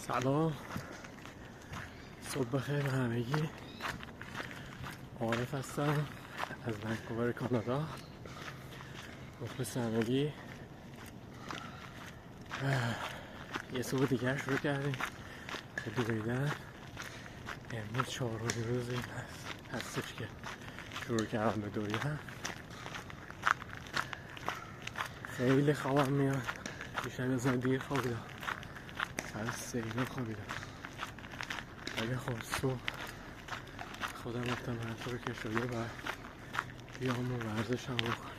سلام، صبح بخیر همگی. عارف هستم از ونکوور کانادا. مخلص همگی. یه صبح دیگر شروع کردیم به دویدن. امروز 4 روزی هستش که شروع کردم به دویدن. خیلی خوابم میاد. دیشب از دیر خوابیدم، ساعت 3 خوابیدم، ولی خب صبح خودم گفتم هر طور که شده باید بیام و ورزشم بکنم.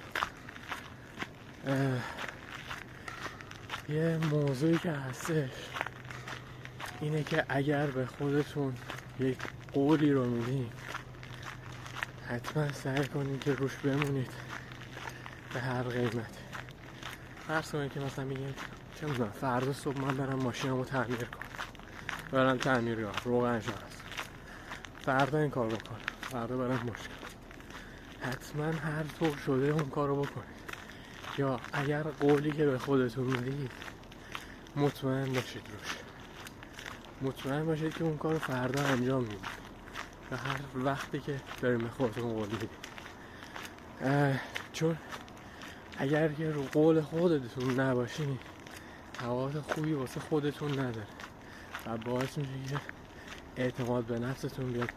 یه موضوعی که هستش اینه که اگر به خودتون یک قولی رو میدین حتما سعی کنید که روش بمونید به هر قیمت. فرض کنید که مثلا میگیم چه میدونم فردا صبح من برم ماشینمو تعمیر کنم، برم تعمیرگاه روغنشان هست، فردا این کار بکنم، فردا برم مشکل، حتما هر طور شده اون کارو بکنید. یا اگر قولی که به خودتون میدید مطمئن باشید روش، مطمئن باشید که اون کارو فردا انجام میدید و هر وقتی که داریم به خودتون قول میدید. چون اگر که رو قول خودتون نباشین حواس خوبی واسه خودتون نداره و باعث میشه که اعتماد به نفستون بیاد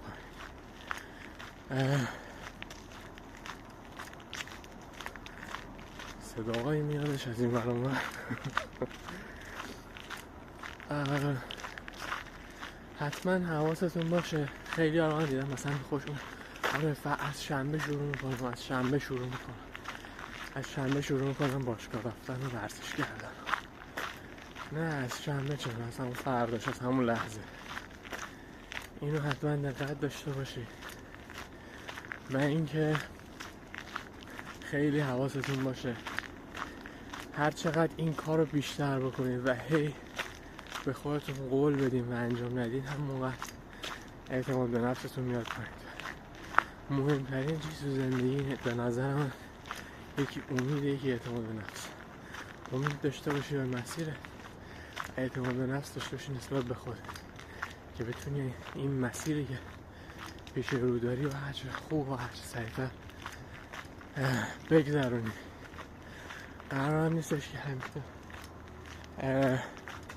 پایین. صداقایی میادش از این برام. حتما حواستون باشه. خیلی آرام دیدم مثلا خوشون از شنبه شروع میکنم، از شنبه شروع میکنم باشگاه رفتن و ورزش کردن. نه از شنبه چه، مثلا فرداش از همون لحظه. اینو حتما دقت داشته باشید و اینکه خیلی حواستون باشه هر چقدر این کار رو بیشتر بکنید و هی به خودتون قول بدین و انجام ندین هم موقع اعتماد به نفستون میاد پایین. مهمترین چیز تو زندگی به نظر من یکی امیده، یکی اعتماد به نفس. امید داشته باشی به مسیر، اعتماد به نفس داشته باشی نسبت به خودت که بتونی این مسیری که پیش رو داری و هرچه خوب و هرچه سریعتر بگذرونی. قرار هم نیستش که همیشه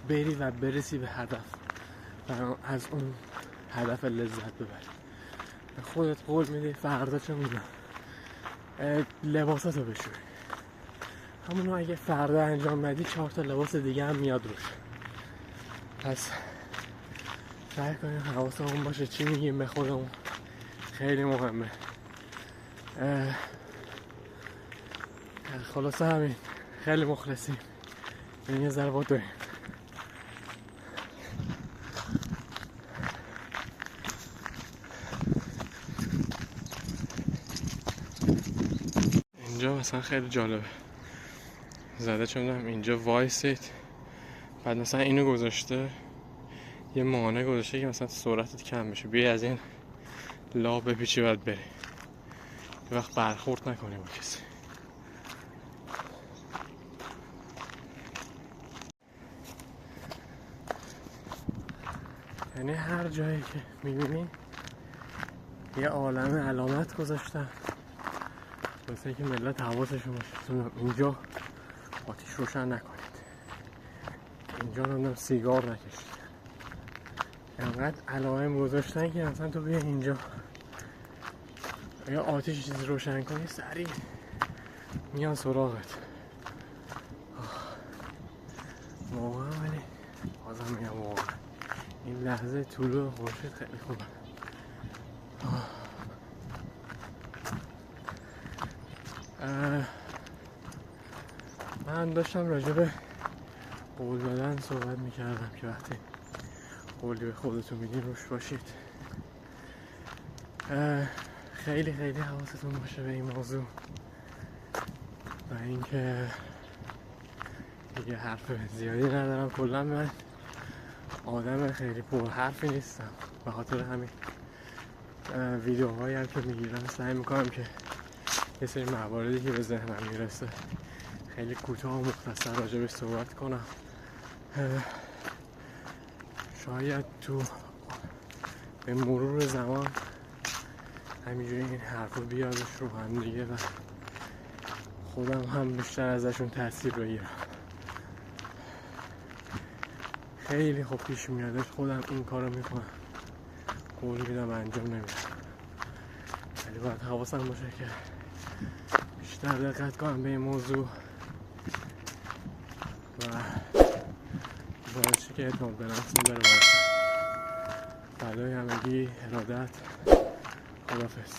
بری و برسی به هدف و از اون هدف لذت ببری. به خودت قول میدی فردا چه میدونم لباساتو بشوری، همونو اگه فردا انجام ندی 4 تا لباس دیگه هم میاد روش. پس سعی کنیم حواسمون باشه چی میگیم به خودمون، خیلی مهمه. خلاصه همین، خیلی مخلصیم. این یه ذره بدویم. اینجا مثلا خیلی جالبه، زده چون دارم اینجا وایسید، بعد مثلا اینو گذاشته یه مانع گذاشته که مثلا سرعتت کم بشه، بیای از این لا بپیچی بعد بری، یه وقت برخورد نکنی با کسی. یعنی هر جایی که میبینی یه عالمه علامت گذاشتن واسه اینکه ملت حواسشون باشه. اینجا آتیش روشن نکنید، اینجا نمیدونم سیگار نکشید. انقدر علائم گذاشتن که مثلا تو بیا اینجا یا آتیش چیز روشن کنی سریع میان سراغت. واقعا ولی بازم میگم واقعا این لحظه طلوع خورشید خیلی خوبه. من داشتم راجع به قول دادن صحبت میکردم که وقتی قولی به خودتون میدین روش باشید. خیلی خیلی حواستون باشه به این موضوع و اینکه دیگه حرف زیادی ندارم. کلا من آدم خیلی پر حرفی نیستم، به خاطر همین ویدیوهایی هم که میگیرم سعی میکنم که یه سری مواردی که به ذهنم میرسه خیلی کوتاه و مختصر راجع بهش صحبت کنم. شاید تو به مرور زمان همینجوری این حرفو بیادش رو هم دیگه و خودم هم بیشتر ازشون تاثیر بگیرم. خیلی خوب پیش میادش خودم این کارو میکنم، قول میدم انجام نمیدم، ولی باید حواسم باشه که بیشتر دقت کنم به این موضوع و باعث که اعتماد به نفسم بره بالا. بلای همگی، ارادت، خدافظ.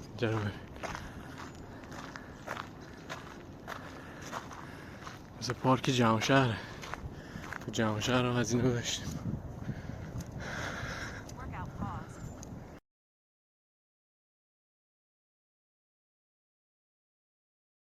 اینجا رو ببین، مثل پارک جهانشهره. تو جهانشهر هم از اینو داشتیم.